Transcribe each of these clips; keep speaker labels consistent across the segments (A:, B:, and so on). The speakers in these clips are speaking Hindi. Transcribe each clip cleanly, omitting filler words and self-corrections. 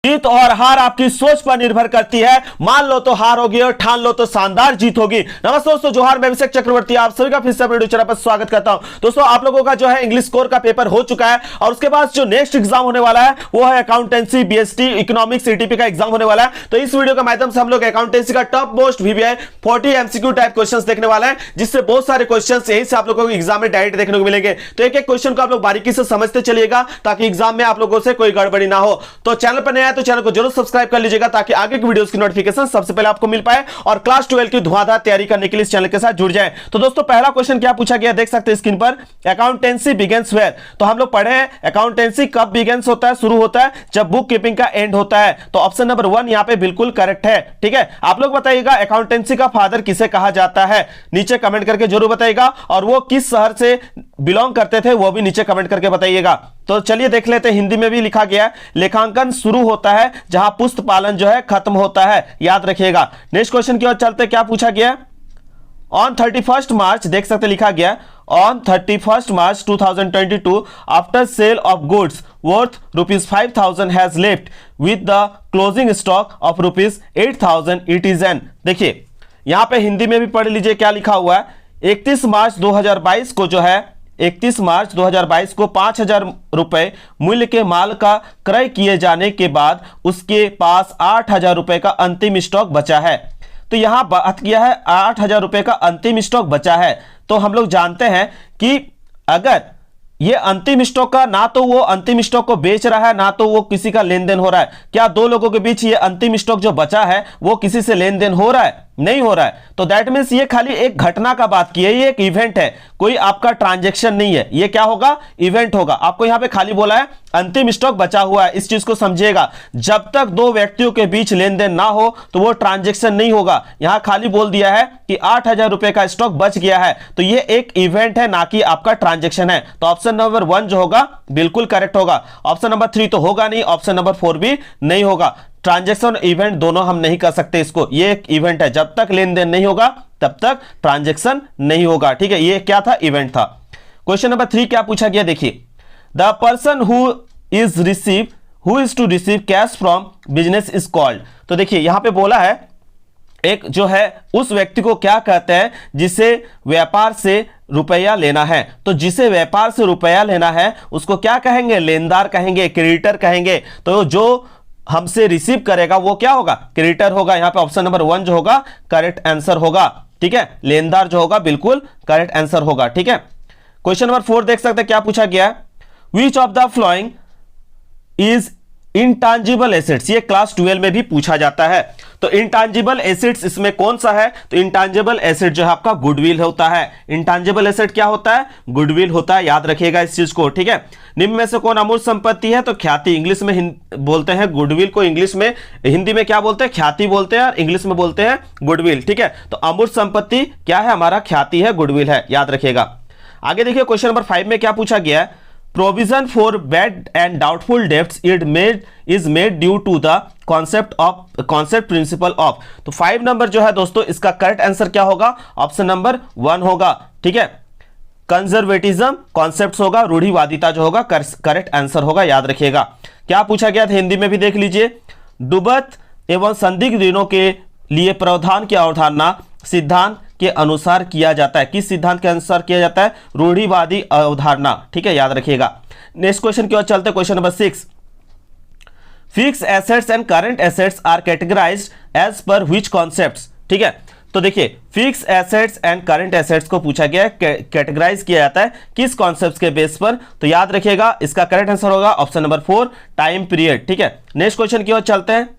A: जीत और हार आपकी सोच पर निर्भर करती है। मान लो तो हार होगी और ठान लो तो शानदार जीत होगी। नमस्ते दोस्तों, जोहार, मैं अभिषेक चक्रवर्ती आप सभी का फिर से वीडियो चैनल पर स्वागत करता हूं। दोस्तों, आप लोगों का जो है इंग्लिश कोर का पेपर हो चुका है और उसके बाद जो नेक्स्ट एग्जाम होने वाला है वो है अकाउंटेंसी, बीएसटी, इकोनॉमिक्स, सीटीपी का एग्जाम होने वाला है। तो इस वीडियो के माध्यम से हम लोग अकाउंटेंसी का top most VVI 40 MCQ type questions देखने वाला है, जिससे बहुत सारे क्वेश्चंस यही से आप लोगों को एग्जाम में डायरेक्ट देखने को मिलेंगे। तो एक एक क्वेश्चन को आप लोग बारीकी से समझते चलिएगा ताकि एग्जाम में आप लोगों से कोई गड़बड़ी ना हो। तो चैनल पर नया है तो चैनल को जरूर सब्सक्राइब कर लीजिएगा ताकि आगे की वीडियोस की नोटिफिकेशन सबसे पहले आपको मिल पाए और क्लास 12 की धुआंधार तैयारी करने के लिए इस चैनल के साथ जुड़ जाए। तो दोस्तों, पहला क्वेश्चन क्या पूछा गया देख सकते हैं स्क्रीन पर। Accountancy begins where. तो हम लोग पढ़े हैं अकाउंटेंसी कब बिगिंस होता है, शुरू होता है जब बुक कीपिंग का एंड होता है। तो ऑप्शन नंबर 1 यहां पे बिल्कुल करेक्ट है। ठीक है, आप लोग बताइएगा अकाउंटेंसी का फादर किसे कहा जाता है, नीचे कमेंट करके जरूर बताइएगा। और वो किस शहर से बिलोंग करते थे वो भी नीचे कमेंट करके बताइएगा। तो चलिए देख लेते हैं, हिंदी में भी लिखा गया है लेखांकन शुरू होता है जहां पुष्प पालन जो है खत्म होता है, याद रखिएगा। नेक्स्ट क्वेश्चन की ओर चलते, क्या पूछा गया। ऑन 31 मार्च देख सकते लिखा गया on 31 March 2022 after sale of goods worth ₹5,000 has left with the closing stock of ₹8,000 it is an. देखिए यहां पे हिंदी में भी पढ़ लीजिए क्या लिखा हुआ है। 31 मार्च 2022 को जो है 31 मार्च 2022 को 5,000 रुपए मूल्य के माल का क्रय किए जाने के बाद उसके पास 8,000 रुपए का अंतिम स्टॉक बचा है। तो यहां बात किया है 8,000 रुपए का अंतिम स्टॉक बचा है। तो हम लोग जानते हैं कि अगर ये अंतिम स्टॉक का ना तो वो अंतिम स्टॉक को बेच रहा है ना तो वो किसी का लेन देन हो रहा है, क्या दो लोगों के बीच ये अंतिम स्टॉक जो बचा है वो किसी से लेन देन हो रहा है, नहीं हो रहा है। तो दैट मींस ये खाली एक घटना का बात की है, ये एक इवेंट है, कोई आपका ट्रांजैक्शन नहीं है। ये क्या होगा, इवेंट होगा। आपको यहां पे खाली बोला है अंतिम स्टॉक बचा हुआ है, इस चीज को समझिएगा। जब तक दो व्यक्तियों के बीच लेन देन ना हो तो वो ट्रांजैक्शन नहीं होगा। यहां खाली बोल दिया है कि 8,000 रुपए का स्टॉक बच गया है, तो ये एक इवेंट है ना कि आपका ट्रांजैक्शन है। तो ऑप्शन नंबर 1 जो होगा बिल्कुल करेक्ट होगा। ऑप्शन नंबर 3 तो होगा नहीं, ऑप्शन नंबर 4 भी नहीं होगा। ट्रांजैक्शन इवेंट दोनों हम नहीं कर सकते इसको, ये एक इवेंट है। जब तक लेन देन नहीं होगा तब तक ट्रांजैक्शन नहीं होगा। ठीक है, ये क्या था, इवेंट था। क्वेश्चन नंबर 3 क्या पूछा गया देखिए। The person who is to receive cash from business is called. तो देखिए यहां पे बोला है एक जो है उस व्यक्ति को क्या कहते हैं जिसे व्यापार से रुपया लेना है। तो जिसे व्यापार से रुपया लेना है उसको क्या कहेंगे, लेनदार कहेंगे, क्रेडिटर कहेंगे। तो जो हमसे रिसीव करेगा वो क्या होगा, क्रेडिटर होगा। यहां पे ऑप्शन नंबर 1 जो होगा करेक्ट आंसर होगा। ठीक है, लेनदार जो होगा बिल्कुल करेक्ट आंसर होगा। ठीक है, क्वेश्चन नंबर 4 देख सकते हैं क्या पूछा गया है। Which of the following is intangible assets. ये क्लास 12 में भी पूछा जाता है। तो इंटांजिबल एसेट्स इसमें कौन सा है, तो इंटांजिबल एसेट जो है आपका गुडविल होता है। इंटांजिबल एसेट क्या होता है, गुडविल होता है, याद रखिएगा इस चीज को। ठीक है, निम्न में से कौन अमूर्त संपत्ति है, तो ख्याति। इंग्लिश में बोलते हैं गुडविल को, इंग्लिश में, हिंदी में क्या बोलते हैं, ख्याति बोलते हैं, और इंग्लिश में बोलते हैं गुडविल। ठीक है, तो अमूर्त संपत्ति क्या है, हमारा ख्याति है, गुडविल है, याद रखिएगा। आगे देखिए क्वेश्चन नंबर 5 में क्या पूछा गया है। Provision for bad and doubtful debts is made due to the concept principle of. तो 5 नंबर जो है दोस्तों इसका करेक्ट आंसर क्या होगा, ऑप्शन नंबर 1 होगा। ठीक है, कंजर्वेटिज्म कॉन्सेप्ट होगा, रूढ़िवादिता जो होगा करेक्ट आंसर होगा, याद रखिएगा। क्या पूछा गया था हिंदी में भी देख लीजिए। डूबत एवं संदिग्ध ऋणों के लिए प्रावधान की अवधारणा सिद्धांत के अनुसार किया जाता है। किस सिद्धांत के अनुसार किया जाता है, रूढ़िवादी अवधारणा। ठीक है, याद रखिएगा। नेक्स्ट क्वेश्चन की ओर चलते, question number 6। Fix assets and current assets are categorised as per which concepts. ठीक है, तो देखिए fix assets and current assets को पूछा गया है, कैटेगराइज किया जाता है किस कॉन्सेप्ट्स के बेस पर। तो याद रखिएगा इसका करेक्ट आंसर होगा ऑप्शन नंबर 4 टाइम पीरियड। ठीक है, नेक्स्ट क्वेश्चन की ओर चलते हैं।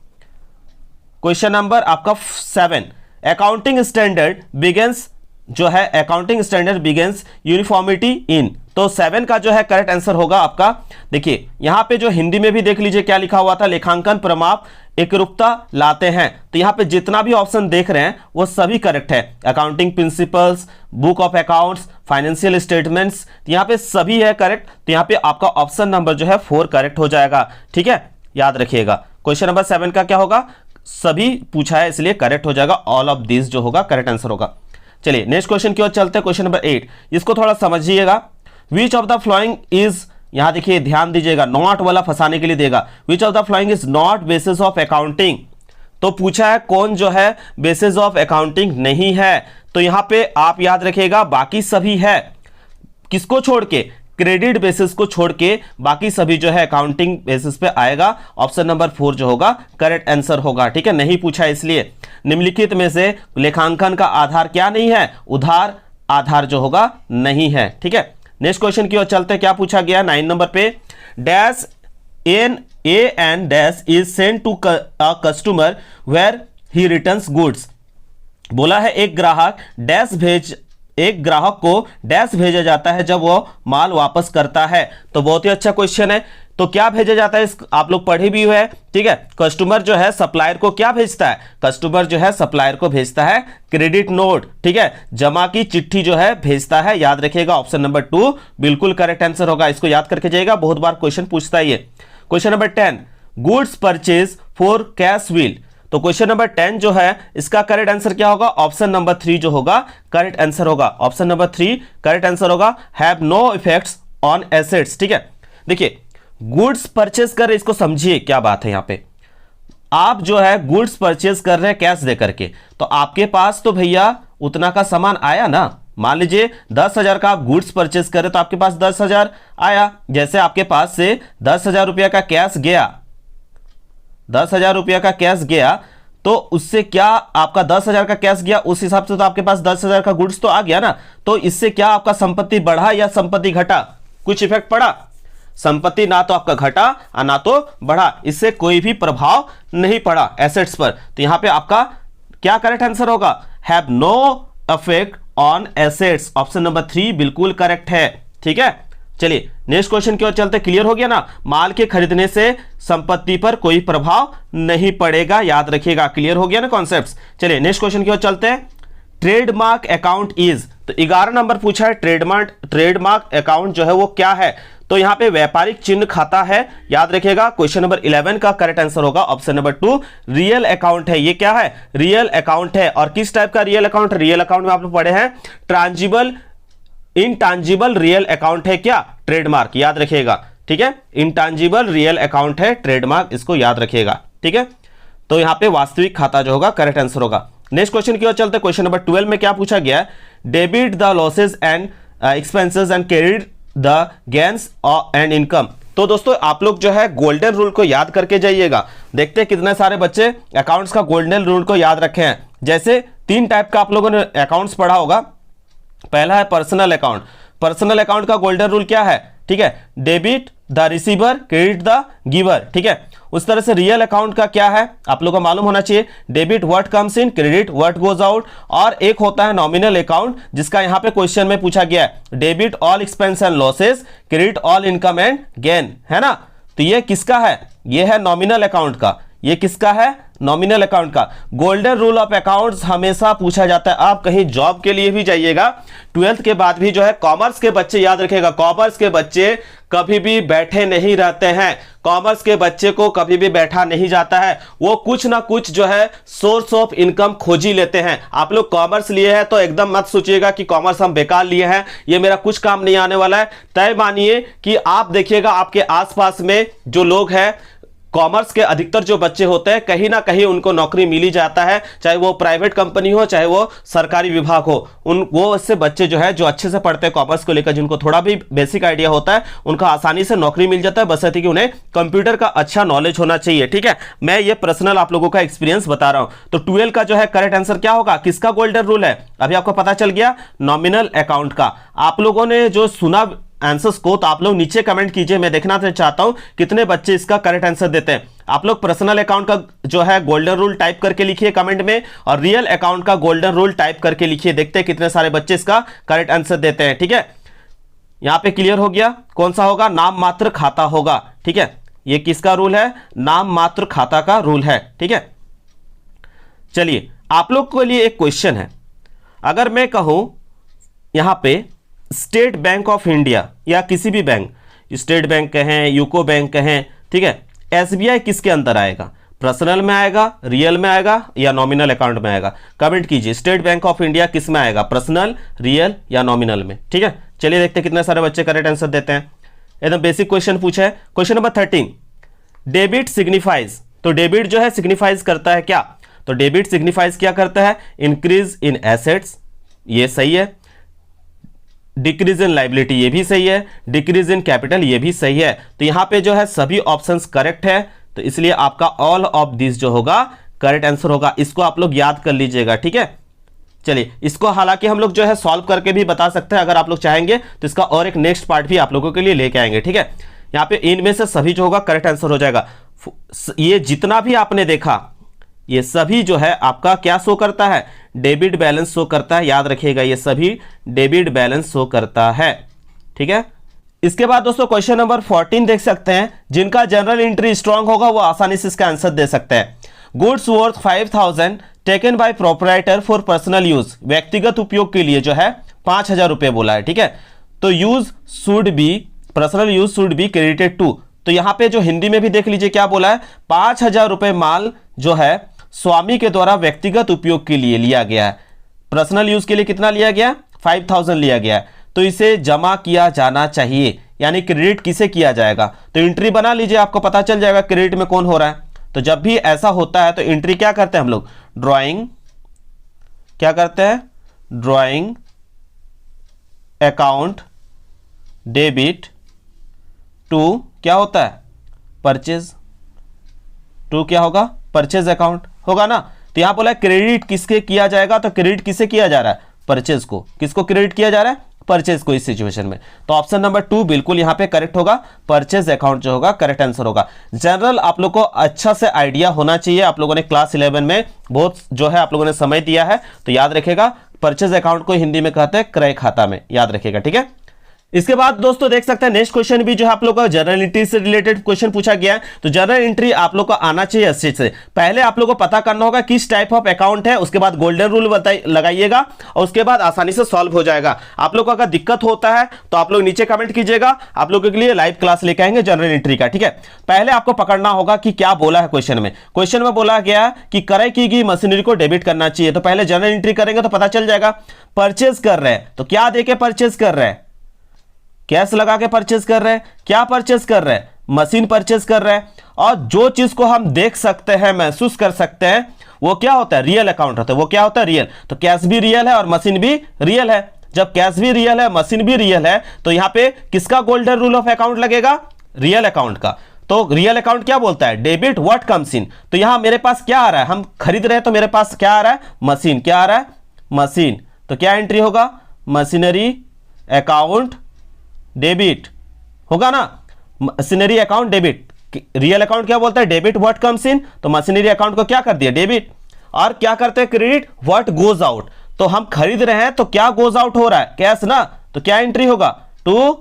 A: क्वेश्चन नंबर आपका 7। अकाउंटिंग स्टैंडर्ड बिगिंस जो है, अकाउंटिंग स्टैंडर्ड बिगिंस यूनिफॉर्मिटी इन। तो 7 का जो है करेक्ट आंसर होगा आपका। देखिए यहां पे जो हिंदी में भी देख लीजिए क्या लिखा हुआ था, लेखांकन प्रमाप एकरूपता लाते हैं। तो यहां पे जितना भी ऑप्शन देख रहे हैं वो सभी करेक्ट है। Accounting principles, book of accounts, financial statements, यहां पे सभी है करेक्ट। तो यहां पे आपका ऑप्शन नंबर जो है 4 करेक्ट हो जाएगा। ठीक है, याद रखिएगा। क्वेश्चन नंबर 7 का क्या होगा, सभी पूछा है इसलिए करेक्ट हो जाएगा। ऑल ऑफ दिस जो होगा करेक्ट आंसर होगा। चलिए नेक्स्ट क्वेश्चन की ओर चलते हैं, क्वेश्चन नंबर 8। इसको थोड़ा समझिएगा। विच ऑफ द फ्लोइंग इज यहां देखिए ध्यान दीजिएगा, नॉट वाला फंसाने के लिए देगा। विच of the following is not basis of accounting, तो पूछा है कौन जो है बेसिस ऑफ अकाउंटिंग नहीं है, तो यहां पे आप याद रखिएगा बाकी सभी है। किसको छोड़ के? क्रेडिट बेसिस को छोड़ के बाकी सभी जो है अकाउंटिंग बेसिस पे आएगा। ऑप्शन नंबर 4 जो होगा करेक्ट आंसर होगा। ठीक है, नहीं पूछा इसलिए। निम्नलिखित में से लेखांकन का आधार क्या नहीं है? उधार आधार जो होगा नहीं है। ठीक है, नेक्स्ट क्वेश्चन की ओर चलते हैं। क्या पूछा गया 9 नंबर पे? Dash N A N dash is send to a customer where he returns goods. बोला है एक ग्राहक को डैश भेजा जाता है जब वो माल वापस करता है। तो बहुत ही अच्छा क्वेश्चन है। तो क्या भेजा जाता है, इस आप लोग पढ़े भी हुए हैं। ठीक है, कस्टमर जो है सप्लायर को क्या भेजता है? कस्टमर जो है सप्लायर को भेजता है क्रेडिट नोट। ठीक है, जमा की चिट्ठी जो है भेजता है। याद रखिएगा ऑप्शन नंबर 2 बिल्कुल करेक्ट आंसर होगा। इसको याद करके जाइएगा, बहुत बार क्वेश्चन पूछता है ये। Question number 10, goods purchase for cash wheel. तो क्वेश्चन नंबर 10 जो है इसका करेक्ट आंसर क्या होगा? ऑप्शन नंबर 3 जो होगा करेक्ट आंसर होगा। ऑप्शन नंबर 3 करेक्ट आंसर होगा। Have no effects on assets. ठीक है, देखिए गुड्स परचेज कर रहे, इसको समझिए क्या बात है। यहां पे आप जो है गुड्स परचेज कर रहे हैं कैश दे करके, तो आपके पास तो भैया उतना का सामान आया ना। मान लीजिए 10,000 का आप गुड्स परचेज कर रहे तो आपके पास 10,000 आया। जैसे आपके पास से 10,000 रुपया का कैश गया, 10,000 रुपया का कैश गया, तो उससे क्या आपका 10,000 का कैश गया, उस हिसाब से तो आपके पास 10,000 का गुड्स तो आ गया ना। तो इससे क्या आपका संपत्ति बढ़ा या संपत्ति घटा? कुछ इफेक्ट पड़ा? संपत्ति ना तो आपका घटा और ना तो बढ़ा, इससे कोई भी प्रभाव नहीं पड़ा एसेट्स पर। तो यहां पे आपका क्या करेक्ट आंसर होगा? Have no effect on assets. Option number 3 बिल्कुल करेक्ट है। ठीक है, चलिए नेक्स्ट क्वेश्चन की ओर चलते। क्लियर हो गया ना? माल के खरीदने से संपत्ति पर कोई प्रभाव नहीं पड़ेगा, याद रखिएगा। क्लियर हो गया ना कॉन्सेप्ट्स? चलिए नेक्स्ट क्वेश्चन की ओर चलते हैं। ट्रेडमार्क अकाउंट इज, तो 11 नंबर पूछा है ट्रेडमार्क अकाउंट जो है वो क्या है? तो यहां पे व्यापारिक चिन्ह खाता है। याद रखिएगा क्वेश्चन नंबर 11 का करेक्ट आंसर होगा ऑप्शन नंबर 2 रियल अकाउंट है। ये क्या है? रियल अकाउंट है। और किस टाइप का रियल अकाउंट? रियल अकाउंट में आप लोग पढ़े हैं ट्रांजिबल इंटांजिबल रियल अकाउंट है क्या? ट्रेडमार्क। याद रखिएगा। ठीक है, इंटांजिबल रियल अकाउंट है ट्रेडमार्क, इसको याद रखिएगा। ठीक है, तो यहां पे वास्तविक खाता जो होगा करेक्ट आंसर होगा। नेक्स्ट क्वेश्चन की ओर चलते। क्वेश्चन नंबर 12 में क्या पूछा गया? Debit the losses and expenses and credit the gains and income. तो दोस्तों आप लोग जो है गोल्डन रूल को याद करके जाइएगा। देखते हैं कितने सारे बच्चे अकाउंट्स का गोल्डन रूल को याद रखे हैं। जैसे 3 टाइप का आप लोगों ने अकाउंट्स पढ़ा होगा। पहला है पर्सनल अकाउंट। पर्सनल अकाउंट का गोल्डन रूल क्या है? ठीक है, debit the receiver, credit the giver. ठीक है, उस तरह से रियल अकाउंट का क्या है आप लोगों को मालूम होना चाहिए। Debit what comes in, credit what goes out. और एक होता है नॉमिनल अकाउंट, जिसका यहां पे क्वेश्चन में पूछा गया है debit all expense and losses, credit all income and gain, है ना। तो ये किसका है? ये है नॉमिनल अकाउंट का। ये किसका है? नॉमिनल अकाउंट का। गोल्डन रूल ऑफ अकाउंट्स हमेशा पूछा जाता है। आप कहीं जॉब के लिए भी जाइएगा 12th के बाद भी जो है कॉमर्स के बच्चे याद रखिएगा, कॉमर्स के बच्चे कभी भी बैठे नहीं रहते हैं। कॉमर्स के बच्चे को कभी भी बैठा नहीं जाता है, वो कुछ ना कुछ जो है सोर्स ऑफ इनकम खोज ही लेते हैं। आप लोग कॉमर्स लिए हैं तो एकदम मत सोचिएगा कि कॉमर्स हम बेकार लिए हैं, ये मेरा कुछ काम नहीं आने वाला है। तय मानिए कि आप देखिएगा आपके आसपास में जो लोग हैं, कॉमर्स के अधिकतर जो बच्चे होते हैं कहीं ना कहीं उनको नौकरी मिल ही जाता है, चाहे वो प्राइवेट कंपनी हो चाहे वो सरकारी विभाग हो। वो इससे बच्चे जो है जो अच्छे से पढ़ते हैं कॉमर्स को लेकर, जिनको थोड़ा भी बेसिक आइडिया होता है, उनका आसानी से नौकरी मिल जाता है, बशर्ते कि उन्हें कंप्यूटर का अच्छा नॉलेज होना चाहिए। ठीक है, मैं ये पर्सनल आप लोगों का एक्सपीरियंस बता रहा हूं। तो 12 का जो है करेक्ट आंसर क्या होगा? किसका गोल्डन रूल है? अभी आपको पता चल गया, नॉमिनल अकाउंट का। आप लोगों ने जो सुना आंसर्स को, तो आप लोग नीचे कमेंट कीजिए, मैं देखना चाहता हूं कितने बच्चे इसका करेक्ट आंसर देते हैं। आप लोग पर्सनल अकाउंट का जो है गोल्डन रूल टाइप करके लिखिए कमेंट में, और रियल अकाउंट का गोल्डन रूल टाइप करके लिखिए। देखते हैं कितने सारे बच्चे इसका करेक्ट आंसर देते हैं। ठीक है, यहां पे क्लियर हो गया कौन सा होगा? नाम मात्र खाता होगा। ठीक है, ये किसका रूल है? नाम मात्र खाता का रूल है। ठीक है, चलिए आप लोग के लिए एक क्वेश्चन है। अगर मैं कहूं यहां पे स्टेट बैंक ऑफ इंडिया या किसी भी बैंक, स्टेट बैंक कहें, यूको बैंक कहें, ठीक है, एसबीआई किसके अंदर आएगा? पर्सनल में आएगा, रियल में आएगा या नॉमिनल अकाउंट में आएगा? कमेंट कीजिए, स्टेट बैंक ऑफ इंडिया किस में आएगा? पर्सनल, रियल या नॉमिनल में? ठीक है, चलिए देखते हैं कितने सारे बच्चे करेक्ट आंसर देते हैं। एकदम बेसिक क्वेश्चन पूछा है। क्वेश्चन नंबर 13, डेबिट सिग्निफाइज, तो डेबिट जो है सिग्निफाइज करता है क्या? तो डेबिट सिग्निफाइज क्या करता है? इंक्रीज इन एसेट्स, ये सही है। डिक्रीज इन लाइबिलिटी, ये भी सही है। डिक्रीज इन कैपिटल, ये भी सही है। तो यहां पे जो है सभी ऑप्शंस करेक्ट है, तो इसलिए आपका ऑल ऑफ दिस जो होगा करेक्ट आंसर होगा। इसको आप लोग याद कर लीजिएगा, ठीक है। चलिए, इसको हालांकि हम लोग जो है सॉल्व करके भी बता सकते हैं, अगर आप लोग चाहेंगे तो इसका और एक नेक्स्ट पार्ट भी आप लोगों के लिए लेके आएंगे, ठीक है। यहाँ पे इनमें से सभी जो होगा करेक्ट आंसर हो जाएगा। ये जितना भी आपने देखा ये सभी जो है आपका क्या शो करता है? डेबिट बैलेंस शो करता है, याद रखिएगा ये सभी डेबिट बैलेंस शो करता है, ठीक है। इसके बाद दोस्तों क्वेश्चन नंबर 14 देख सकते हैं। जिनका जनरल एंट्री स्ट्रांग होगा वो आसानी से इसका आंसर दे सकते हैं। Goods worth 5000 taken by proprietor for personal use, व्यक्तिगत उपयोग के लिए जो है 5000 रुपए बोला है, ठीक है। तो use should be, personal use should be credited to, तो यहां पे जो हिंदी में भी देख लीजिए क्या बोला है? 5000 रुपए माल जो है स्वामी के द्वारा व्यक्तिगत उपयोग के लिए लिया गया है। पर्सनल यूज के लिए कितना लिया गया? 5000 लिया गया है, तो इसे जमा किया जाना चाहिए, यानी क्रेडिट किसे किया जाएगा? तो एंट्री बना लीजिए, आपको पता चल जाएगा क्रेडिट में कौन हो रहा है। तो जब भी ऐसा होता है तो एंट्री क्या करते हैं हम लोग? ड्राइंग, क्या करते हैं? ड्राइंग अकाउंट डेबिट टू, क्या होता है? परचेज, टू क्या होगा? परचेज अकाउंट होगा ना। तो यहां बोला क्रेडिट किसके किया जाएगा, तो क्रेडिट किसे किया जा रहा है? परचेज को। किसको क्रेडिट किया जा रहा है? परचेज को, इस सिचुएशन में। तो ऑप्शन नंबर 2 बिल्कुल यहां पे करेक्ट होगा। परचेज अकाउंट जो होगा करेक्ट आंसर होगा। जनरल आप लोग को अच्छा से आइडिया होना चाहिए, आप लोगों ने क्लास 11 में बहुत जो है आप लोगों ने समय दिया है, तो याद रखिएगा परचेज अकाउंट को हिंदी में कहते हैं क्रय खाता में, याद रखिएगा, ठीक है। इसके बाद दोस्तों देख सकते हैं नेक्स्ट क्वेश्चन भी जो है आप लोग का जनरल एंट्री से रिलेटेड क्वेश्चन पूछा गया है। तो जनरल एंट्री आप लोग को आना चाहिए अच्छे से। पहले आप लोग को पता करना होगा किस टाइप ऑफ अकाउंट है, उसके बाद गोल्डन रूल लगाइएगा और उसके बाद आसानी से सॉल्व हो जाएगा। आप लोग को अगर दिक्कत होता है तो आप लोग नीचे कमेंट कीजिएगा, आप लोगों के लिए लाइव क्लास लेके आएंगे जनरल एंट्री का, ठीक है। पहले आपको पकड़ना होगा कि क्या बोला है क्वेश्चन में। क्वेश्चन में बोला गया कि क्रय की गई मशीनरी को डेबिट करना चाहिए, तो पहले जनरल एंट्री करेंगे तो पता चल जाएगा। परचेज कर रहे हैं तो क्या देके परचेज कर रहे हैं? कैश लगा के परचेज कर रहे हैं। क्या परचेज कर रहे हैं? मशीन परचेज कर रहे हैं। और जो चीज को हम देख सकते हैं, महसूस कर सकते हैं, वो क्या होता है? रियल अकाउंट होता है। वो क्या होता है? रियल। तो कैश भी रियल है और मशीन भी रियल है। जब कैश भी रियल है, मशीन भी रियल है, तो यहां पे किसका गोल्डन रूल ऑफ अकाउंट लगेगा? रियल अकाउंट का। तो रियल अकाउंट क्या बोलता है? Debit what comes in. तो यहां मेरे पास क्या आ रहा है? हम खरीद रहे हैं तो मेरे पास क्या आ रहा है? मशीन। क्या आ रहा है? मशीन। तो क्या एंट्री होगा? मशीनरी अकाउंट डेबिट होगा ना। Machinery account debit. Real account क्या बोलता है? Debit what comes in. तो मशीनरी अकाउंट को क्या कर दिया? डेबिट। और क्या करते हैं? Credit what goes out. तो हम खरीद रहे हैं तो क्या गोज आउट हो रहा है? कैश ना। तो क्या एंट्री होगा? To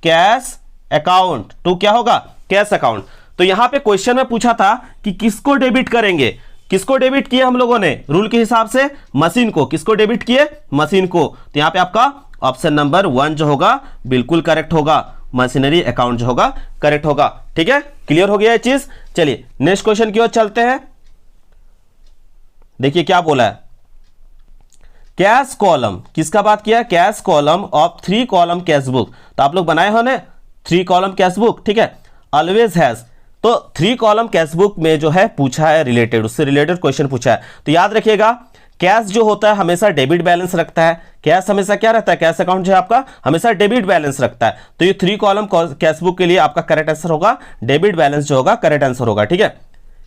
A: cash account. टू क्या होगा? Cash account. तो यहां पे क्वेश्चन में पूछा था कि किसको डेबिट करेंगे। किसको डेबिट किए हम लोगों ने? रूल के हिसाब से मशीन को। किसको डेबिट किए? मशीन को। तो यहां पे आपका ऑप्शन नंबर 1 जो होगा बिल्कुल करेक्ट होगा। मशीनरी अकाउंट जो होगा करेक्ट होगा, ठीक है। क्लियर हो गया ये चीज। चलिए नेक्स्ट क्वेश्चन की ओर चलते हैं। देखिए क्या बोला है। कैश कॉलम, किसका बात किया? Cash column of 3 column cash book. तो आप लोग बनाए हो ना 3 कॉलम कैश बुक, ठीक है। ऑलवेज हैज, तो 3 कॉलम कैश बुक में जो है पूछा है रिलेटेड, उससे रिलेटेड क्वेश्चन पूछा है। तो याद रखिएगा कैश जो होता है हमेशा डेबिट बैलेंस रखता है। कैश हमेशा क्या रहता है? कैश अकाउंट जो है आपका हमेशा डेबिट बैलेंस रखता है। तो ये 3 कॉलम कैश बुक के लिए आपका करेक्ट आंसर होगा डेबिट बैलेंस जो होगा करेक्ट आंसर होगा, ठीक है।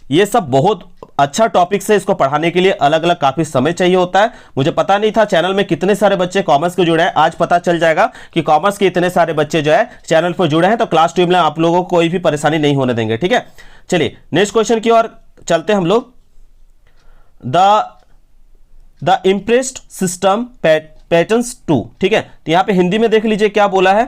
A: ये सब बहुत अच्छा टॉपिक से, इसको पढ़ाने के लिए अलग अलग काफी समय चाहिए होता है। मुझे पता नहीं था चैनल में कितने सारे बच्चे कॉमर्स के जुड़े हैं। आज पता चल जाएगा कि कॉमर्स के इतने सारे बच्चे जो है चैनल पर जुड़े हैं। तो क्लास 2 में आप लोगों को कोई भी परेशानी नहीं होने देंगे, ठीक है। चलिए नेक्स्ट क्वेश्चन की ओर चलते हैं हम लोग। द इम्प्रेस्ड सिस्टम पैटर्न्स 2, ठीक है। तो यहां पे हिंदी में देख लीजिए क्या बोला है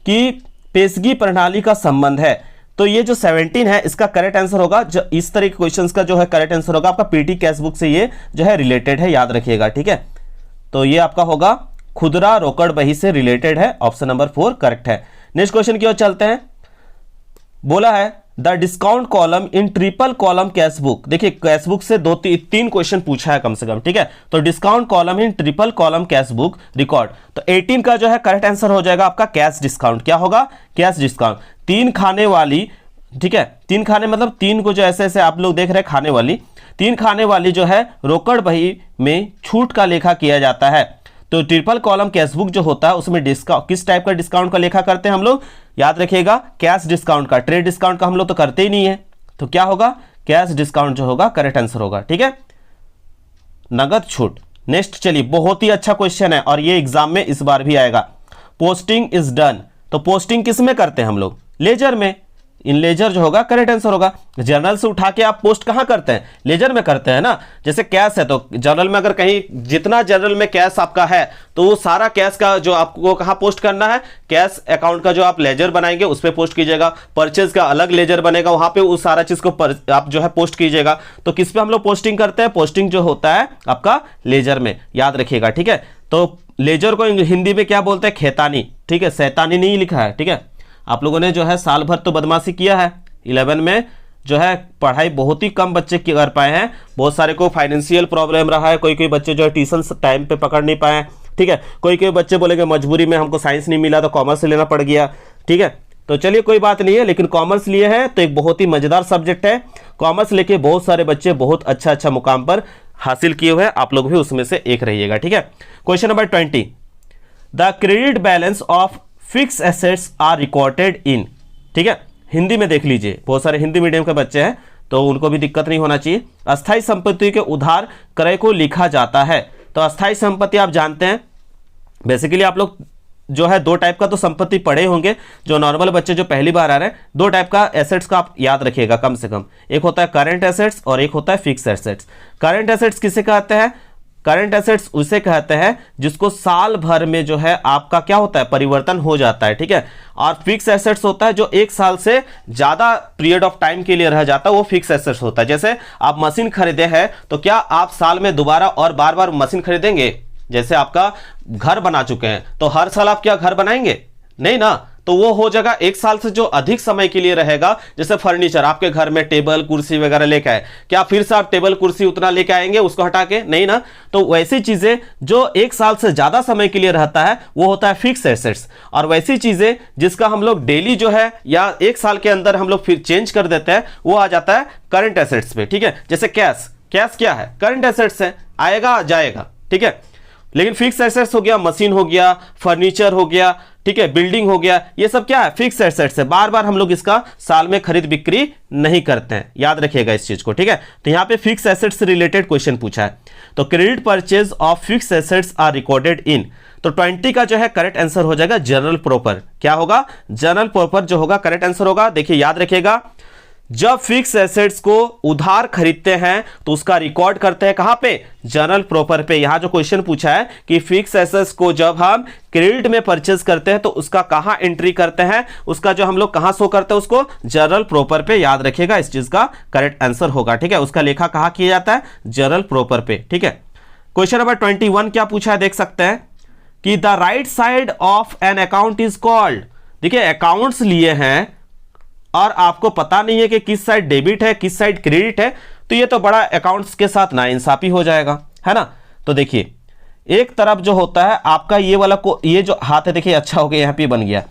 A: कि पेशगी प्रणाली का संबंध है। तो ये जो 17 है इसका करेक्ट आंसर होगा। जो इस तरह के क्वेश्चंस का जो है करेक्ट आंसर होगा आपका पीटी कैश बुक से ये जो है रिलेटेड है, याद रखिएगा, ठीक है। तो ये आपका होगा खुदरा रोकड़ बही से रिलेटेड है। ऑप्शन नंबर 4 करेक्ट है। नेक्स्ट क्वेश्चन की ओर चलते हैं। बोला है the discount column in triple column cash book. देखिए कैश बुक से तीन क्वेश्चन पूछा है कम से कम, ठीक है। तो discount column in triple column cash book record, तो 18 का जो है करेक्ट आंसर हो जाएगा आपका कैश डिस्काउंट। क्या होगा? Cash discount. 3 खाने वाली, ठीक है, 3 खाने मतलब 3 को जो ऐसे ऐसे आप लोग देख रहे हैं खाने वाली, 3 खाने वाली जो है रोकड़ बही में छूट का लेखा किया जाता है। तो ट्रिपल कॉलम कैश बुक जो होता है उसमें डिस्काउंट, किस टाइप का डिस्काउंट का लेखा करते हैं हम लोग? याद रखिएगा कैश डिस्काउंट का। ट्रेड डिस्काउंट का हम लोग तो करते ही नहीं है, तो क्या होगा? कैश डिस्काउंट जो होगा करेक्ट आंसर होगा, ठीक है, नगद छूट। नेक्स्ट चलिए, बहुत ही अच्छा क्वेश्चन है और ये एग्जाम में इस बार भी आएगा। पोस्टिंग इज डन, तो पोस्टिंग किस में करते हैं हम लोग? लेजर में। इन लेजर जो होगा करेक्ट आंसर होगा। जर्नल से उठा के आप पोस्ट कहां करते हैं? लेजर में करते हैं ना। जैसे कैश है तो जर्नल में अगर कहीं जितना जर्नल में कैश आपका है तो वो सारा कैश का जो आपको कहां पोस्ट करना है? कैश अकाउंट का जो आप लेजर बनाएंगे उस पर पोस्ट कीजिएगा। परचेज का अलग लेजर बनेगा, वहां पे उस सारा चीज को आप जो है पोस्ट कीजिएगा। तो किस पे हम लोग पोस्टिंग करते हैं? पोस्टिंग जो होता है आपका लेजर में, याद रखिएगा, ठीक है। तो लेजर को हिंदी में क्या बोलते हैं? खैतानी, ठीक है, शैतानी नहीं लिखा है, ठीक है। आप लोगों ने जो है साल भर तो बदमाशी किया है, 11 में जो है पढ़ाई बहुत ही कम बच्चे कर पाए हैं। बहुत सारे को फाइनेंशियल प्रॉब्लम रहा है, कोई बच्चे जो है ट्यूशन टाइम पे पकड़ नहीं पाए, ठीक है। कोई बच्चे बोलेंगे मजबूरी में हमको साइंस नहीं मिला तो कॉमर्स लेना पड़ गया, ठीक है। तो चलिए कोई बात नहीं है, लेकिन कॉमर्स लिए हैं तो एक बहुत ही मजेदार सब्जेक्ट है। कॉमर्स लेके बहुत सारे बच्चे बहुत अच्छा मुकाम पर हासिल किए हुए हैं, आप लोग भी उसमें से एक रहिएगा, ठीक है। Question number 20, the credit balance of fix assets are recorded in, ठीक है। हिंदी में देख लीजिए, बहुत सारे हिंदी मीडियम के बच्चे हैं तो उनको भी दिक्कत नहीं होना चाहिए। अस्थाई संपत्ति के उधार क्रय को लिखा जाता है। तो अस्थाई संपत्ति आप जानते हैं, बेसिकली आप लोग जो है 2 टाइप का तो संपत्ति पढ़े होंगे। जो नॉर्मल बच्चे जो पहली बार आ रहे हैं, 2 टाइप का एसेट्स का आप याद रखिएगा कम से कम। एक होता है करंट एसेट्स और एक होता है फिक्स एसेट्स। करंट एसेट्स किसे कहते हैं? करंट एसेट्स उसे कहते हैं जिसको साल भर में जो है आपका क्या होता है? परिवर्तन हो जाता है, ठीक है। और फिक्स एसेट्स होता है जो 1 साल से ज्यादा पीरियड ऑफ टाइम के लिए रह जाता है, वो फिक्स एसेट्स होता है। जैसे आप मशीन खरीदे हैं तो क्या आप साल में दोबारा और बार बार मशीन खरीदेंगे? जैसे आपका घर बना चुके हैं तो हर साल आप क्या घर बनाएंगे? नहीं ना। तो वो हो जाएगा 1 साल से जो अधिक समय के लिए रहेगा। जैसे फर्नीचर, आपके घर में टेबल कुर्सी वगैरह लेके आए, क्या फिर से आप टेबल कुर्सी उतना लेके आएंगे उसको हटा के? नहीं ना। तो वैसी चीजें जो 1 साल से ज्यादा समय के लिए रहता है वो होता है फिक्स एसेट्स। और वैसी चीजें जिसका हम लोग डेली जो है या 1 साल के अंदर हम लोग फिर चेंज कर देते हैं, वो आ जाता है करंट एसेट्स पे, ठीक है। जैसे कैश, कैश क्या है? करंट एसेट्स है, आएगा जाएगा, ठीक है। लेकिन फिक्स एसेट्स हो गया, मशीन हो गया, फर्नीचर हो गया, ठीक है, बिल्डिंग हो गया, ये सब क्या है? फिक्स एसेट्स है। बार बार हम लोग इसका साल में खरीद बिक्री नहीं करते हैं, याद रखिएगा इस चीज को, ठीक है। तो यहां पे फिक्स एसेट्स से रिलेटेड क्वेश्चन पूछा है। तो credit purchase of fix assets are recorded in, तो 20 का जो है करेक्ट आंसर हो जाएगा जनरल प्रॉपर। क्या होगा? जनरल प्रॉपर जो होगा करेक्ट आंसर होगा। देखिए याद रखिएगा, जब फिक्स एसेट्स को उधार खरीदते हैं तो उसका रिकॉर्ड करते हैं कहां पे? जनरल प्रॉपर पे। यहां जो क्वेश्चन पूछा है कि फिक्स एसेट्स को जब हम क्रेडिट में परचेज करते हैं तो उसका कहां एंट्री करते हैं, उसका जो हम लोग कहां शो करते हैं उसको? जनरल प्रॉपर पे। याद रखिएगा इस चीज का करेक्ट आंसर होगा, ठीक है। उसका लेखा कहां किया जाता है? जनरल प्रॉपर पे, ठीक है। क्वेश्चन नंबर 21 क्या पूछा है देख सकते हैं कि the right side of an account is called. देखिए अकाउंट्स लिए हैं और आपको पता नहीं है कि किस साइड डेबिट है किस साइड क्रेडिट है, तो ये तो बड़ा अकाउंट्स के साथ नाइंसाफी हो जाएगा, है ना। तो देखिए एक तरफ जो होता है आपका ये वाला को, ये जो हाथ है देखिए अच्छा हो गया, यहाँ पे बन गया।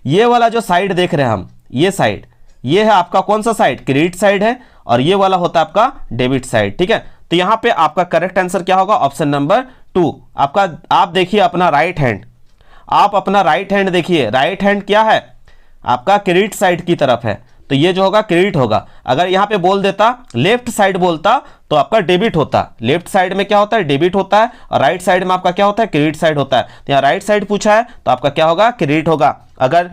A: ये वाला जो साइड देख रहे हैं हम, ये साइड, ये है आपका कौन सा साइड? क्रेडिट साइड है, और ये वाला होता है आपका डेबिट साइड, ठीक है। तो यहां पे आपका करेक्ट आंसर क्या होगा? ऑप्शन नंबर 2 आपका। आप देखिए अपना राइट हैंड, आप अपना राइट हैंड देखिए, राइट हैंड क्या है? आपका क्रेडिट साइड की तरफ है, तो ये जो होगा क्रेडिट होगा। अगर यहां पे बोल देता लेफ्ट साइड बोलता तो आपका डेबिट होता। लेफ्ट साइड में क्या होता है? डेबिट होता है, और राइट साइड में आपका क्या होता है? क्रेडिट साइड होता है। तो यहाँ राइट साइड पूछा है तो आपका क्या होगा? क्रेडिट होगा। अगर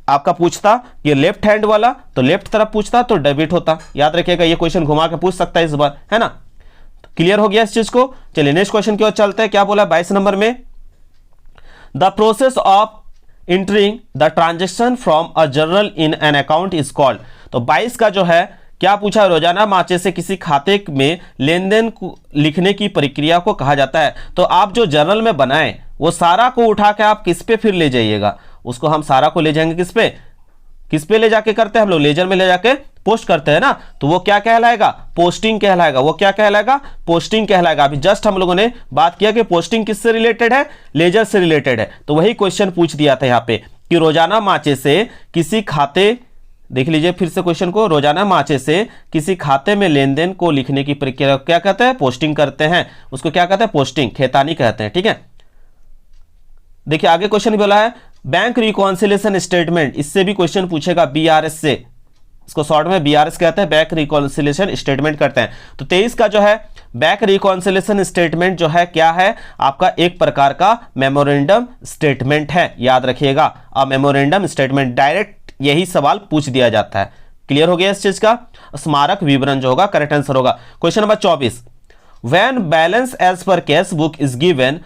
A: आपका पूछता ये लेफ्ट हैंड वाला तो लेफ्ट तरफ पूछता तो डेबिट होता। याद रखिएगा ये क्वेश्चन घुमा के पूछ सकता है इस बार, है ना। क्लियर हो गया इस चीज को। चलिए नेक्स्ट क्वेश्चन की ओर चलते हैं। क्या बोला 22 नंबर में? The process of entering the transaction from a journal in an account is called. तो 22 का जो है क्या पूछा? रोजाना माचे से किसी खाते में लेन देन लिखने की प्रक्रिया को कहा जाता है। तो आप जो जर्नल में बनाए वो सारा को उठा के आप किस पे फिर ले जाइएगा? उसको हम सारा को ले जाएंगे किस पे ले जाके करते हैं हम लोग? लेजर में ले जाके पोस्ट करते हैं ना, तो वो क्या कहलाएगा, पोस्टिंग कहलाएगा। वो क्या कहलाएगा, पोस्टिंग कहलाएगा। अभी जस्ट हम लोगों ने बात किया कि पोस्टिंग किससे रिलेटेड है, लेजर से रिलेटेड है। तो वही क्वेश्चन पूछ दिया था यहाँ पे कि रोजाना माचे से किसी खाते, देख लीजिए फिर से क्वेश्चन को, रोजाना माचे से किसी खाते में लेन देन को लिखने की प्रक्रिया क्या कहते हैं, पोस्टिंग करते हैं। उसको क्या कहते हैं, पोस्टिंग, खेतानी कहते हैं। ठीक है, देखिए आगे क्वेश्चन बोला है बैंक रिकॉन्सिलेशन स्टेटमेंट, इससे भी क्वेश्चन पूछेगा बीआरएस से, इसको शॉर्ट में बीआरएस कहते हैं, बैंक रिकॉन्सिलेशन स्टेटमेंट करते हैं। तो 23 का जो है बैंक रिकॉन्सिलेशन स्टेटमेंट जो है क्या है, आपका एक प्रकार का मेमोरेंडम स्टेटमेंट है, याद रखिएगा। अब मेमोरेंडम स्टेटमेंट डायरेक्ट यही सवाल पूछ दिया जाता है। क्लियर हो गया इस चीज का। स्मारक विवरण जो होगा करेक्ट आंसर होगा। Question number 24, when balance as per cash book is given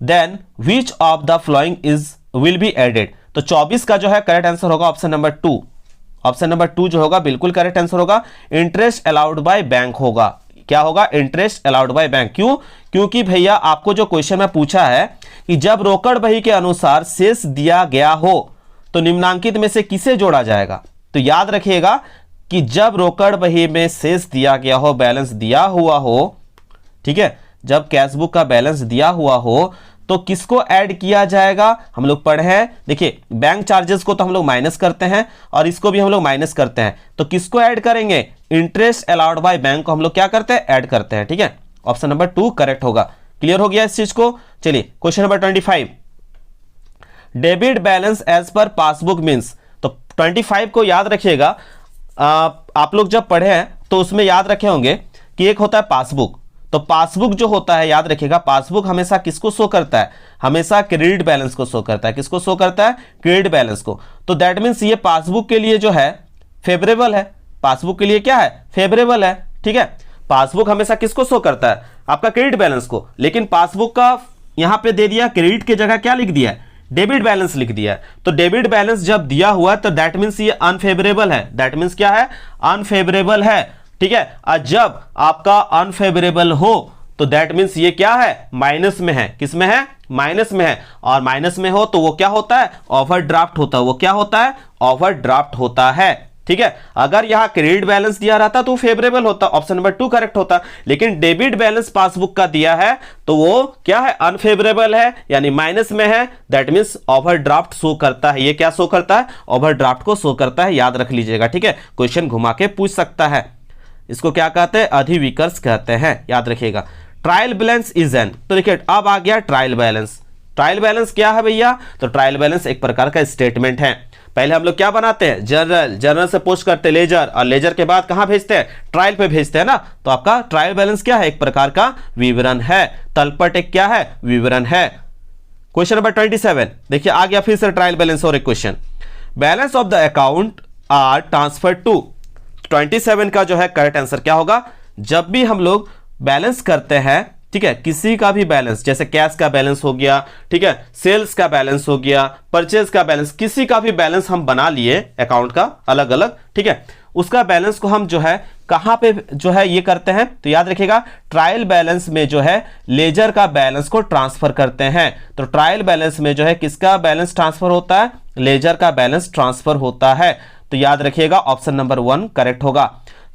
A: then which of the following is will be added. तो 24 का जो है करेक्ट आंसर होगा ऑप्शन नंबर 2। ऑप्शन नंबर 2 जो होगा बिल्कुल करेक्ट आंसर होगा। इंटरेस्ट अलाउड बाय बैंक होगा। क्या होगा, इंटरेस्ट अलाउड बाय बैंक। क्यों, क्योंकि भैया आपको जो क्वेश्चन में पूछा है कि जब रोकड़ बही के अनुसार शेष दिया गया हो तो निम्नांकित में से किसे जोड़ा जाएगा। तो याद रखिएगा कि जब रोकड़ बही में शेष दिया गया हो, बैलेंस दिया हुआ हो, ठीक है, जब कैशबुक का बैलेंस दिया हुआ हो तो किसको ऐड किया जाएगा, हम लोग पढ़े हैं। देखिए बैंक चार्जेस को तो हम लोग माइनस करते हैं और इसको भी हम लोग माइनस करते हैं, तो किसको ऐड करेंगे, इंटरेस्ट अलाउड बाय बैंक को हम लोग क्या करते हैं, ऐड करते हैं। ठीक है, ऑप्शन नंबर 2 करेक्ट होगा। क्लियर हो गया इस चीज को। चलिए question number 25, debit balance as per passbook means. तो 25 को याद रखिएगा, आप लोग जब पढ़े हैं तो उसमें याद रखे होंगे कि एक होता है पासबुक। तो पासबुक जो होता है याद रखिएगा, पासबुक हमेशा किसको शो करता है, हमेशा क्रेडिट बैलेंस को शो करता है। किसको शो करता है, क्रेडिट बैलेंस को। तो दैट मीन्स ये पासबुक के लिए जो है फेवरेबल है, पासबुक के लिए क्या है, फेवरेबल है। ठीक है, पासबुक हमेशा किसको शो करता है, आपका क्रेडिट बैलेंस को। लेकिन पासबुक का यहां पे दे दिया, क्रेडिट की जगह क्या लिख दिया है, डेबिट बैलेंस लिख दिया है। तो डेबिट बैलेंस जब दिया हुआ है तो दैट मीन्स ये अनफेवरेबल है। दैट मीन्स क्या है, अनफेवरेबल है। ठीक है, और जब आपका अनफेवरेबल हो तो दैट मीन्स ये क्या है, माइनस में है। किस में है, माइनस में है। और माइनस में हो तो वो क्या होता है, ओवरड्राफ्ट होता है। वो क्या होता है, ओवरड्राफ्ट होता है। ठीक है, अगर यहां क्रेडिट बैलेंस दिया रहता तो फेवरेबल होता, ऑप्शन नंबर 2 करेक्ट होता। लेकिन डेबिट बैलेंस पासबुक का दिया है तो वो क्या है, अनफेवरेबल है, यानी माइनस में है। दैट मीन्स ओवरड्राफ्ट शो करता है। ये क्या शो करता है, ओवरड्राफ्ट को शो करता है, याद रख लीजिएगा। ठीक है, क्वेश्चन घुमा के पूछ सकता है। इसको क्या कहते हैं, अधिविकर्ष कहते हैं, याद रखिएगा। ट्रायल बैलेंस इज एन, तो देखिए अब आ गया ट्रायल बैलेंस। ट्रायल बैलेंस क्या है भैया, तो ट्रायल बैलेंस एक प्रकार का स्टेटमेंट है। पहले हम लोग क्या बनाते हैं, जर्नल, जर्नल से पोस्ट करते लेजर, और लेजर के बाद कहां भेजते हैं, ट्रायल पे भेजते हैं ना। तो आपका ट्रायल बैलेंस क्या है, एक प्रकार का विवरण है। तलपट एक क्या है, विवरण है। क्वेश्चन नंबर 27 देखिए आ गया फिर से ट्रायल बैलेंस और एक question. Balance of the account are transfer to. 27 का जो है करेक्ट आंसर क्या होगा, जब भी हम लोग बैलेंस करते हैं, ठीक है, किसी का भी बैलेंस, जैसे कैश का बैलेंस हो गया, ठीक है, सेल्स का बैलेंस हो गया, परचेज का बैलेंस, किसी का भी बैलेंस हम बना लिए अकाउंट का अलग अलग, ठीक है, उसका बैलेंस को हम जो है कहां पे जो है ये करते हैं, तो याद रखिएगा ट्रायल बैलेंस में जो है लेजर का बैलेंस को ट्रांसफर करते हैं। तो ट्रायल बैलेंस में जो है किसका बैलेंस ट्रांसफर होता है, लेजर का बैलेंस ट्रांसफर होता है। तो याद रखिएगा ऑप्शन नंबर 1 करेक्ट होगा।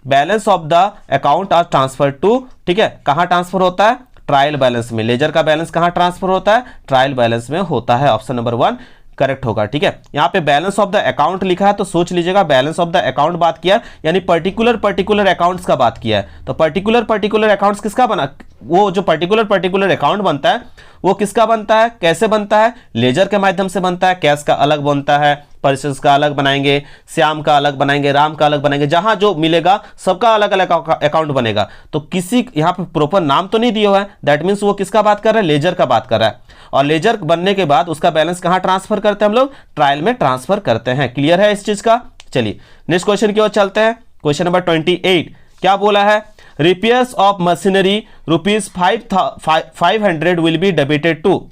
A: Balance of the account are transfer to, ठीक है, कहां ट्रांसफर होता है, ट्रायल बैलेंस में। लेजर का बैलेंस कहां ट्रांसफर होता है, ट्रायल बैलेंस में होता है। ऑप्शन नंबर 1 करेक्ट होगा। ठीक है, यहां पे बैलेंस ऑफ द अकाउंट लिखा है तो सोच लीजिएगा बैलेंस ऑफ द अकाउंट बात किया यानी पर्टिकुलर अकाउंट्स का बात किया है। तो पर्टिकुलर अकाउंट्स किसका बना, वो जो पर्टिकुलर अकाउंट बनता है वो किसका बनता है, कैसे बनता है, लेजर के माध्यम से बनता है। कैश का अलग बनता है, परचेज का अलग बनाएंगे, श्याम का अलग बनाएंगे, राम का अलग बनाएंगे, जहां जो मिलेगा सबका अलग अलग अकाउंट बनेगा। तो किसी यहाँ पे प्रॉपर नाम तो नहीं दिया हुआ है, दैट मीन्स वो किसका बात कर रहा है, लेजर का बात कर रहा है। और लेजर बनने के बाद उसका बैलेंस कहां ट्रांसफर करते हैं हम लोग, ट्रायल में ट्रांसफर करते हैं। क्लियर है इस चीज का। चलिए नेक्स्ट क्वेश्चन की ओर चलते हैं। क्वेश्चन नंबर 28 क्या बोला है, repairs of machinery ₹500 will be debited to.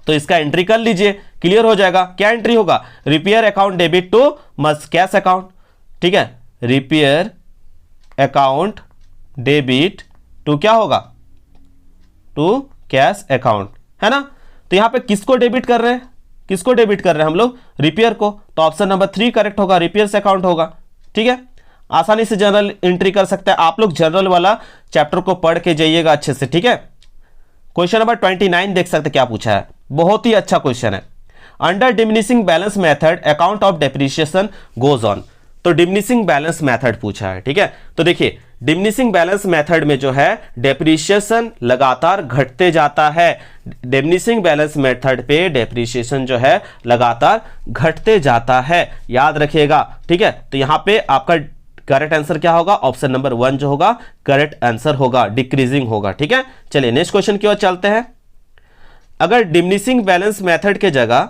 A: तो इसका एंट्री कर लीजिए, क्लियर हो जाएगा। क्या एंट्री होगा, repair account debit to cash account, ठीक है, रिपेयर अकाउंट डेबिट टू क्या होगा, टू कैश अकाउंट, है ना। तो यहां पे किसको डेबिट कर रहे हैं, किसको डेबिट कर रहे हैं हम लोग, रिपेयर को। तो ऑप्शन नंबर 3 करेक्ट होगा, रिपेयर्स अकाउंट होगा। ठीक है, आसानी से जनरल एंट्री कर सकते हैं। आप लोग जनरल वाला चैप्टर को पढ़ के जाइएगा अच्छे से, ठीक है। क्वेश्चन नंबर 29 देख सकते क्या पूछा है, बहुत ही अच्छा क्वेश्चन है। Under diminishing balance method account of depreciation goes on. तो डिमिनिशिंग बैलेंस मेथड पूछा है, ठीक है। तो देखिए डिमिनिशिंग बैलेंस मेथड में जो है डेप्रिसिएशन लगातार घटते जाता है। डिमिनिशिंग बैलेंस मेथड पे डेप्रिसिएशन जो है लगातार घटते जाता है, याद रखिएगा, ठीक है। तो यहां पे आपका करेक्ट आंसर क्या होगा, ऑप्शन नंबर 1 जो होगा करेक्ट आंसर होगा, डिक्रीजिंग होगा, ठीक है। चलिए नेक्स्ट क्वेश्चन की ओर चलते हैं। अगर डिमिनिशिंग बैलेंस मेथड के जगह,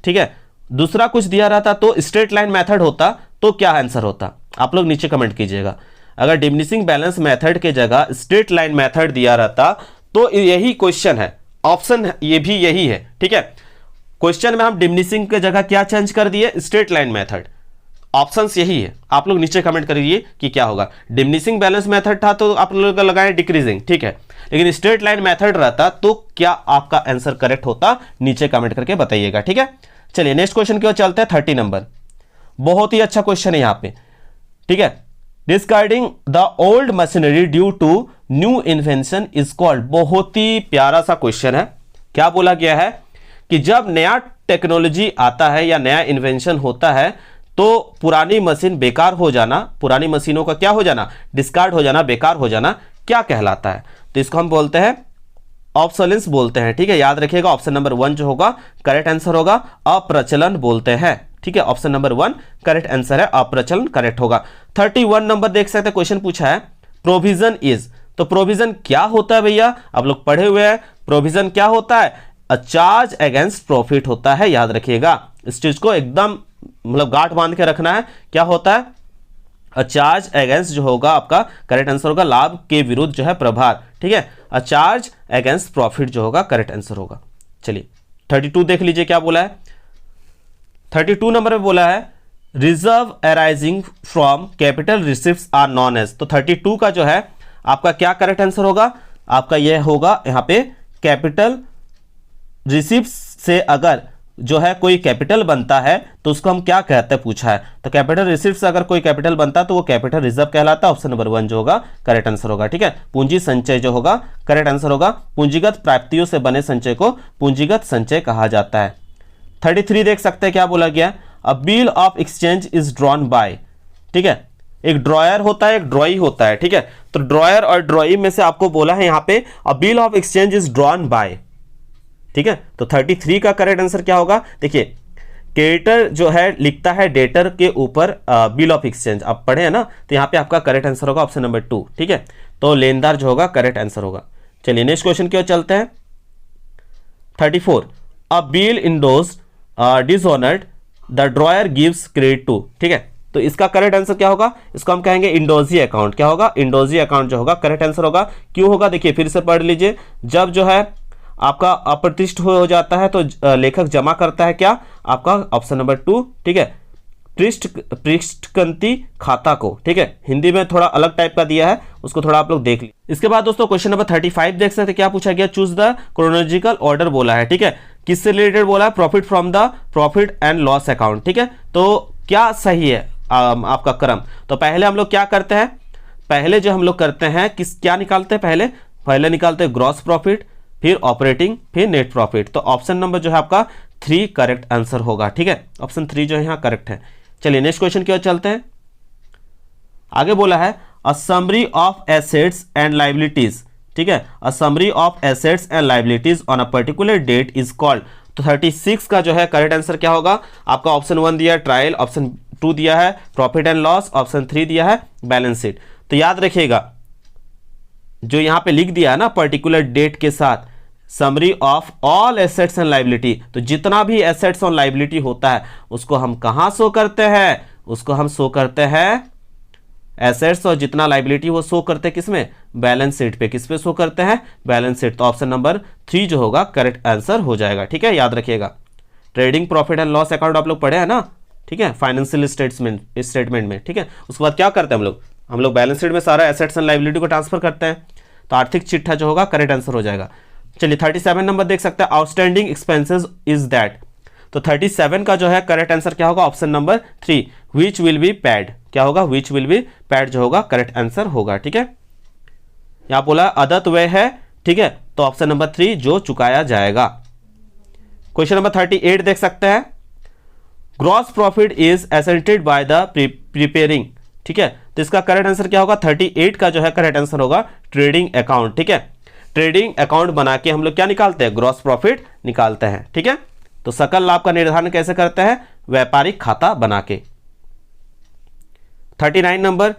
A: ठीक है, दूसरा कुछ दिया रहता तो स्ट्रेट लाइन मेथड होता तो क्या आंसर होता, आप लोग नीचे कमेंट कीजिएगा। अगर डिमिनिशिंग बैलेंस मेथड के जगह स्ट्रेट लाइन मेथड दिया रहता तो यही क्वेश्चन है, ऑप्शन ये भी यही है, ठीक है। क्वेश्चन में हम डिमिनिशिंग के जगह क्या चेंज कर दिए, स्ट्रेट लाइन मेथड, ऑप्शंस यही है। आप लोग नीचे कमेंट करिए कि क्या होगा। डिमिनिशिंग बैलेंस मेथड था तो आप लोग लगाए डिक्रीजिंग, ठीक है, लेकिन स्ट्रेट लाइन मेथड रहता तो क्या आपका आंसर करेक्ट होता, नीचे कमेंट करके बताइएगा, ठीक है। चलिए नेक्स्ट क्वेश्चन की ओर चलते हैं। 30 नंबर, बहुत ही अच्छा क्वेश्चन है यहां पे, ठीक है। Discarding the old machinery due to new invention is called. बहुत ही प्यारा सा क्वेश्चन है। क्या बोला गया है कि जब नया टेक्नोलॉजी आता है या नया इन्वेंशन होता है तो पुरानी मशीन बेकार हो जाना, पुरानी मशीनों का क्या हो जाना, डिस्कार्ड हो जाना, बेकार हो जाना, क्या कहलाता है। तो इसको हम बोलते हैं ऑब्सोलेंस बोलते हैं, ठीक है। याद रखिएगा ऑप्शन नंबर 1 जो होगा करेक्ट आंसर होगा, अप्रचलन बोलते हैं, ठीक है। ऑप्शन नंबर 1 करेक्ट आंसर है, अप्रचलन करेक्ट होगा। 31 नंबर देख सकते हैं, क्वेश्चन पूछा है प्रोविजन इज। तो प्रोविजन क्या होता है भैया, आप लोग पढ़े हुए हैं। प्रोविजन क्या होता है, अ चार्ज अगेंस्ट प्रॉफिट होता है, याद रखिएगा। इस चीज को एकदम मतलब गांठ बांध के रखना है। क्या होता है, अ चार्ज अगेंस्ट जो होगा आपका करेक्ट आंसर होगा, लाभ के विरुद्ध जो है प्रभार, ठीक है। अ चार्ज अगेंस्ट प्रॉफिट जो होगा करेक्ट आंसर होगा। चलिए 32 देख लीजिए क्या बोला है। 32 नंबर में बोला है reserve arising from capital receipts are known as. तो 32 का जो है आपका क्या करेक्ट आंसर होगा, आपका यह होगा यहां पे कैपिटल रिसिप्ट्स से अगर जो है कोई कैपिटल बनता है तो उसको हम क्या कहते हैं पूछा है। तो कैपिटल रिसिप्ट्स से अगर कोई कैपिटल बनता है तो वो कैपिटल रिजर्व कहलाता है। ऑप्शन नंबर 1 जो होगा करेक्ट आंसर होगा, ठीक है। पूंजी संचय जो होगा करेक्ट आंसर होगा। पूंजीगत प्राप्तियों से बने संचय को पूंजीगत संचय कहा जाता है। 33 देख सकते हैं क्या बोला गया, अ bill of exchange is drawn by, ठीक है। एक ड्रॉयर होता है, एक ड्रॉई होता है, ठीक है। तो ड्रॉयर और ड्रॉई में से आपको बोला है यहां पे अ bill of exchange is drawn by, ठीक है। तो 33 का करेक्ट आंसर क्या होगा, देखिए क्रेडिटर जो है लिखता है डेटर के ऊपर बिल ऑफ एक्सचेंज, आप पढ़े हैं ना, तो यहां पे आपका करेक्ट आंसर होगा ऑप्शन नंबर 2, ठीक है। तो लेनदार जो होगा करेक्ट आंसर होगा। चलिए नेक्स्ट क्वेश्चन की ओर चलते हैं। 34 a bill endorsed dishonoured the drawer gives credit to, ठीक है। तो इसका करेक्ट आंसर क्या होगा, इसको हम कहेंगे इंडोजी अकाउंट। क्या होगा, इंडोजी अकाउंट जो होगा करेक्ट आंसर होगा। क्यों होगा, देखिए फिर से पढ़ लीजिए। जब जो है आपका अप्रतिष्ठ हो जाता है तो लेखक जमा करता है क्या, आपका ऑप्शन नंबर 2, ठीक है, पृष्ठकंती खाता को, ठीक है। हिंदी में थोड़ा अलग टाइप का दिया है, उसको थोड़ा आप लोग देख लीजिए। इसके बाद दोस्तों क्वेश्चन नंबर 35 देख सकते हैं क्या पूछा गया, चूज द क्रोनोलॉजिकल ऑर्डर बोला है, ठीक है। किससे रिलेटेड बोला है, profit from the profit and loss account, ठीक है। तो क्या सही है आपका क्रम, तो पहले हम लोग क्या करते हैं, पहले जो हम लोग करते हैं क्या निकालते हैं, पहले निकालते हैं ग्रॉस प्रॉफिट, फिर ऑपरेटिंग, फिर नेट प्रॉफिट। तो ऑप्शन नंबर जो है आपका 3 करेक्ट आंसर होगा, ठीक है। ऑप्शन 3 जो है यहाँ करेक्ट है। चलिए नेक्स्ट क्वेश्चन की ओर चलते हैं। आगे बोला है a summary of assets and liabilities, ठीक है। A summary of assets and liabilities on a particular date is called. तो 36 का जो है करेक्ट आंसर क्या होगा, आपका ऑप्शन 1 दिया है ट्रायल, ऑप्शन 2 दिया है प्रॉफिट एंड लॉस, ऑप्शन 3 दिया है बैलेंस शीट। तो याद रखिएगा जो यहां पे लिख दिया है ना पर्टिकुलर डेट के साथ, summary of all assets and liability, तो जितना भी एसेट्स और लायबिलिटी होता है उसको हम कहां शो करते हैं, उसको हम शो करते हैं एसेट्स, और जितना लायबिलिटी वो शो करते हैं किसमें, बैलेंस शीट पे। किस पे शो करते हैं, बैलेंस शीट। तो ऑप्शन नंबर 3 जो होगा करेक्ट आंसर हो जाएगा, ठीक है। याद रखिएगा trading profit and loss account आप लोग पढ़े हैं ना, ठीक है, फाइनेंशियल स्टेटमेंट में, ठीक है। उसके बाद क्या करते हैं हम लोग बैलेंस शीट में सारा एसेट्स एंड लायबिलिटी को ट्रांसफर करते हैं। तो आर्थिक चिट्ठा जो होगा करेक्ट आंसर हो जाएगा। चलिए 37 नंबर देख सकते हैं, आउटस्टैंडिंग एक्सपेंसेस इज दैट। तो 37 का जो है करेक्ट आंसर क्या होगा, option number 3 which will be paid. क्या होगा, विच विल बी पेड जो होगा करेक्ट आंसर होगा। ठीक है, यहां बोला अदत्त व्यय है, ठीक है, तो ऑप्शन नंबर 3 जो चुकाया जाएगा। क्वेश्चन नंबर 38 देख सकते हैं, gross profit is ascertained by the preparing. ठीक है, तो इसका करेक्ट आंसर क्या होगा, 38 का जो है करेक्ट आंसर होगा ट्रेडिंग अकाउंट। ठीक है, ट्रेडिंग अकाउंट बना के हम लोग क्या निकालते हैं, ग्रॉस प्रॉफिट निकालते हैं। ठीक है, तो सकल लाभ का निर्धारण कैसे करते हैं, व्यापारिक खाता बना के। 39 number,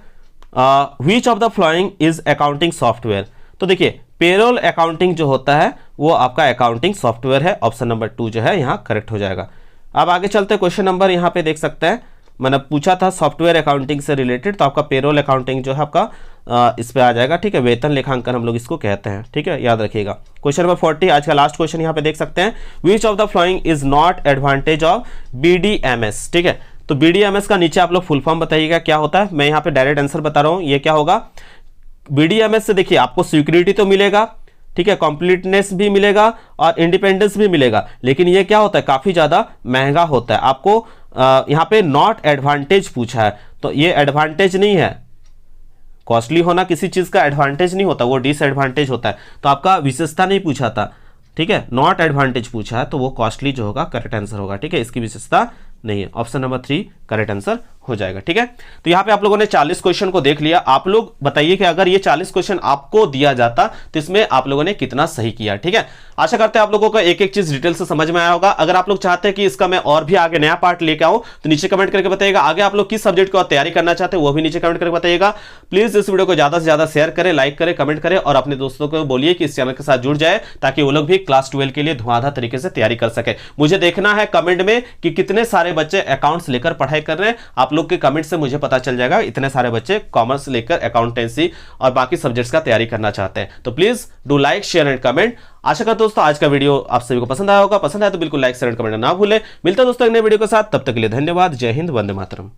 A: which of the following is accounting software. तो देखिए पेरोल अकाउंटिंग जो होता है वो आपका अकाउंटिंग सॉफ्टवेयर है, ऑप्शन नंबर 2 जो है यहां करेक्ट हो जाएगा। अब आगे चलते हैं, क्वेश्चन नंबर यहां पे देख सकते हैं, मैंने पूछा था सॉफ्टवेयर अकाउंटिंग से रिलेटेड, तो आपका पेरोल अकाउंटिंग जो है आपका इस पे आ जाएगा। ठीक है, वेतन लेखांकन हम लोग इसको कहते हैं। ठीक है, याद रखिएगा। क्वेश्चन नंबर 40 आज का लास्ट क्वेश्चन यहां पे देख सकते हैं, which of the following is not advantage of BDMS। ठीक है, तो BDMS का नीचे आप लोग फुल फॉर्म बताइएगा क्या होता है। मैं यहाँ पे डायरेक्ट आंसर बता रहा हूँ, ये क्या होगा, BDMS से देखिए आपको सिक्योरिटी तो मिलेगा, ठीक है, कंप्लीटनेस भी मिलेगा और इंडिपेंडेंस भी मिलेगा, लेकिन ये क्या होता है, काफी ज्यादा महंगा होता है। आपको यहाँ पे नॉट एडवांटेज पूछा है, तो ये एडवांटेज नहीं है, कॉस्टली होना किसी चीज का एडवांटेज नहीं होता, वो डिसएडवांटेज होता है। तो आपका विशेषता नहीं पूछा था, ठीक है, नॉट एडवांटेज पूछा है, तो वो कॉस्टली जो होगा करेक्ट आंसर होगा। ठीक है, इसकी विशेषता नहीं है, ऑप्शन नंबर 3 करेक्ट आंसर हो जाएगा। ठीक है, तो यहां पे आप लोगों ने 40 क्वेश्चन को देख लिया। आप लोग बताइए कि अगर ये 40 क्वेश्चन आपको दिया जाता तो इसमें आप लोगों ने कितना सही किया। ठीक है, आशा करते हैं आप लोगों को एक एक चीज डिटेल से समझ में आया होगा। अगर आप लोग चाहते हैं कि इसका मैं और भी आगे नया पार्ट लेके आऊं तो नीचे कमेंट करके बताइएगा। आगे आप लोग किस सब्जेक्ट को तैयारी करना चाहते हैं वो भी नीचे कमेंट करके बताइएगा। प्लीज इस वीडियो को ज्यादा से ज्यादा शेयर करें, लाइक करें, कमेंट करें और अपने दोस्तों को बोलिए कि इस चैनल के साथ जुड़ जाए ताकि वो लोग भी क्लास 12 के लिए धुआंधार तरीके से तैयारी कर सके। मुझे देखना है कमेंट में कि कितने सारे बच्चे अकाउंट्स लेकर पढ़ाई कर रहे हैं। आप लोग के कमेंट से मुझे पता चल जाएगा इतने सारे बच्चे कॉमर्स लेकर अकाउंटेंसी और बाकी सब्जेक्ट्स का तैयारी करना चाहते हैं। तो please do like, share and comment. आशा करता हूं दोस्तों आज का वीडियो आप सभी को पसंद आया होगा। पसंद आया तो बिल्कुल लाइक, शेयर एंड कमेंट ना भूलें। मिलता है दोस्तों एक नए वीडियो के साथ, तब तक के लिए धन्यवाद। जय हिंद, वंदे मातरम।